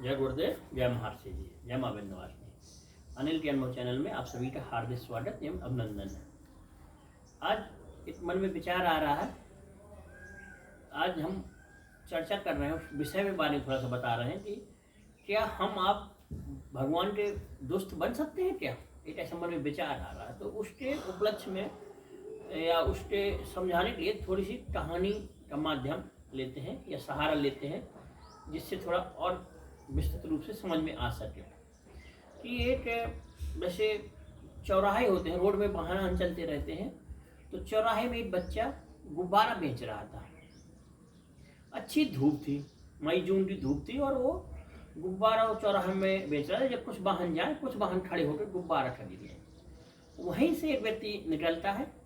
जय गुरुदेव, जय महर्षि जी, जय माँ विंध्यवासिनी। अनिल के अनुभव चैनल में आप सभी का हार्दिक स्वागत एवं अभिनंदन है। आज एक मन में विचार आ रहा है, आज हम चर्चा कर रहे हैं उस विषय में बारे में थोड़ा सा बता रहे हैं कि क्या हम आप भगवान के दोस्त बन सकते हैं क्या। एक ऐसा मन में विचार आ रहा है, तो उसके उपलक्ष्य में या उसके समझाने के लिए थोड़ी सी कहानी का माध्यम लेते हैं या सहारा लेते हैं, जिससे थोड़ा और विस्तृत रूप से समझ में आ सके कि एक जैसे चौराहे होते हैं, रोड में वाहन चलते रहते हैं, तो चौराहे में एक बच्चा गुब्बारा बेच रहा था। अच्छी धूप थी, मई जून की धूप थी, और वो गुब्बारा वो चौराहे में बेच रहा था। जब कुछ वाहन जाए, कुछ वाहन खड़े होकर गुब्बारा खरीद लें। वहीं से एक व्यक्ति निकलता है,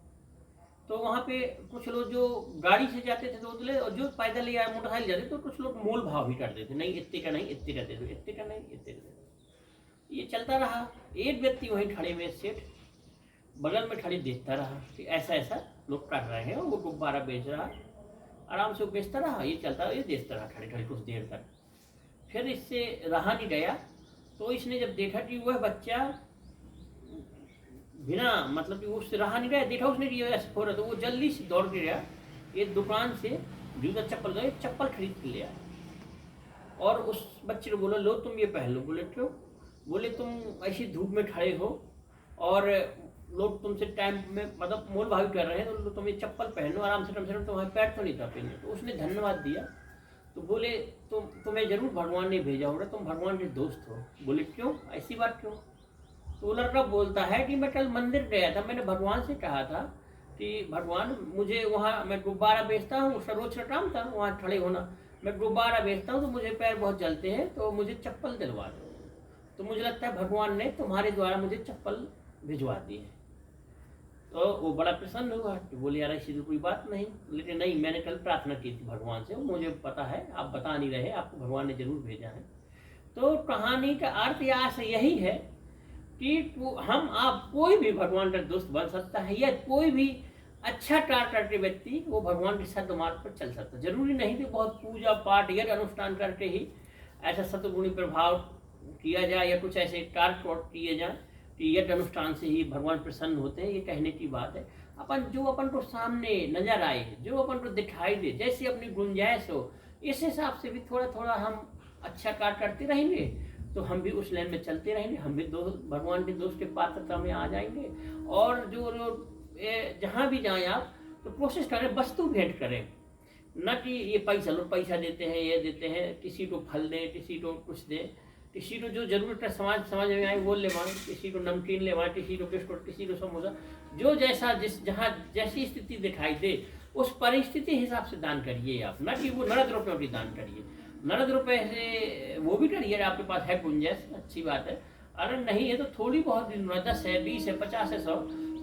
तो वहाँ पे कुछ लोग जो गाड़ी से जाते थे तो ले, और जो पैदल या मोटरसाइकिल जाते तो कुछ लोग मोल भाव भी करते थे, नहीं इतने का नहीं, इतने का दे दो, इतने का नहीं, इतने का दे दो। ये चलता रहा। एक व्यक्ति वहीं खड़े में सेठ बगल में खड़े देखता रहा कि ऐसा ऐसा लोग कर रहे हैं, और वो गुब्बारा बेच रहा, आराम से वो बेचता रहा, ये चलता रहा, ये देखता रहा खड़े खड़े कुछ देर तक। फिर इससे रहा नहीं गया, तो इसने जब देखा कि वह बच्चा बिना मतलब कि उससे रहा नहीं गया, देखा उसने कि ऐसा हो रहा, तो वो जल्दी से दौड़ के गया, एक दुकान से जूता चप्पल गए, चप्पल खरीद के ले आया, और उस बच्चे को बोला, लो तुम ये पहन लो। बोले क्यों? बोले तुम ऐसी धूप में खड़े हो और लोग तुमसे टाइम में मतलब मोल भाव कर रहे हैं, तो तुम ये चप्पल पहनो, आराम से तुम्हारे पैर तो नहीं कांपेंगे। तो उसने धन्यवाद दिया। तो बोले तुम्हें जरूर भगवान ने भेजा होगा, तुम भगवान के दोस्त हो। बोले क्यों, ऐसी बात क्यों? तो वो लड़का बोलता है कि मैं कल मंदिर गया था, मैंने भगवान से कहा था कि भगवान मुझे वहाँ, मैं गुब्बारा बेचता हूँ, उसका रोज का काम था वहाँ खड़े होना, मैं गुब्बारा बेचता हूँ तो मुझे पैर बहुत जलते हैं, तो मुझे चप्पल दिलवा दो। तो मुझे लगता है भगवान ने तुम्हारे द्वारा मुझे चप्पल भिजवा दी है। तो वो बड़ा प्रसन्न हुआ कि बोले यार ऐसी तो कोई बात नहीं। लेकिन नहीं, मैंने कल प्रार्थना की थी भगवान से, मुझे पता है, आप बता नहीं रहे, आपको भगवान ने जरूर भेजा है। तो कहानी का अर्थ या आशय यही है कि हम आप कोई भी भगवान का दोस्त बन सकता है, या कोई भी अच्छा कार्य करके व्यक्ति वो भगवान के सद्मार्ग पर चल सकता है। जरूरी नहीं कि बहुत पूजा पाठ यज्ञ अनुष्ठान करके ही ऐसा सतगुणी प्रभाव किया जाए, या कुछ ऐसे कार्य किए जाए कि यज्ञ अनुष्ठान से ही भगवान प्रसन्न होते हैं। ये कहने की बात है, अपन को सामने नजर आए, जो अपन को दिखाई दे, जैसी अपनी गुंजाइश हो, इस हिसाब से भी थोड़ा थोड़ा हम अच्छा कार्य करते रहेंगे, तो हम भी उस लाइन में चलते रहेंगे, हम भी भगवान के दोस्त के पात्रता में आ जाएंगे। और जो जहाँ भी जाएं आप, तो कोशिश करें वस्तु भेंट करें, न कि ये पैसा, लोग पैसा देते हैं, ये देते हैं, किसी को फल दें, किसी को कुछ दें, किसी को जो जरूरत है समाज में आए वो लेवाएं, किसी को नमकीन लेवाएं, किसी को बिस्कुट, किसी को समोसा, जो जैसा जहाँ जैसी स्थिति दिखाई दे उस परिस्थिति हिसाब से दान करिए आप, न कि वो नगद रुपयों की दान करिए। नगद रुपए से वो भी करिए, आपके पास है गुंजाइश, अच्छी बात है। अगर नहीं है तो थोड़ी बहुत 10 है, 20 है, 50 है, 100,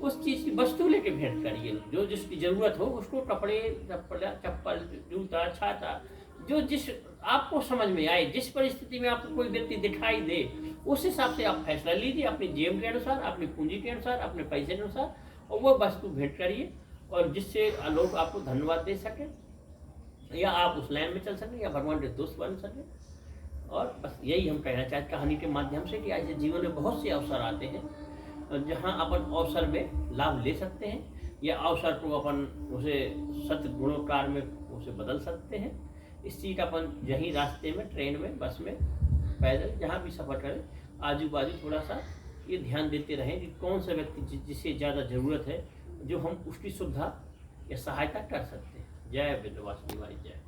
उस चीज़ की वस्तु लेके भेंट करिए। जो जिसकी ज़रूरत हो उसको कपड़े, चप्पल, जूता, छाता, जो जिस आपको समझ में आए, जिस परिस्थिति में आपको कोई व्यक्ति दिखाई दे, उस हिसाब से आप फैसला लीजिए, अपनी जेब के अनुसार, अपनी पूंजी के अनुसार, अपने पैसे के अनुसार, और वो वस्तु भेंट करिए, और जिससे लोग आपको धन्यवाद दे सकें, या आप उस लाइन में चल सकें, या भगवान के दोस्त बन सकें। और बस यही हम कहना चाहते कहानी के माध्यम से कि ऐसे जीवन में बहुत से अवसर आते हैं जहां अपन अवसर में लाभ ले सकते हैं, या अवसर को अपन उसे सद्गुणोकार में उसे बदल सकते हैं। इस चीज़ का अपन यहीं रास्ते में, ट्रेन में, बस में, पैदल, जहाँ भी सफ़र करें, आजू बाजू थोड़ा सा ये ध्यान देते रहें कि कौन सा व्यक्ति जिसे ज़्यादा ज़रूरत है, जो हम उसकी सुविधा या सहायता कर सकते हैं। जय विंध्यवासिनी माई जय।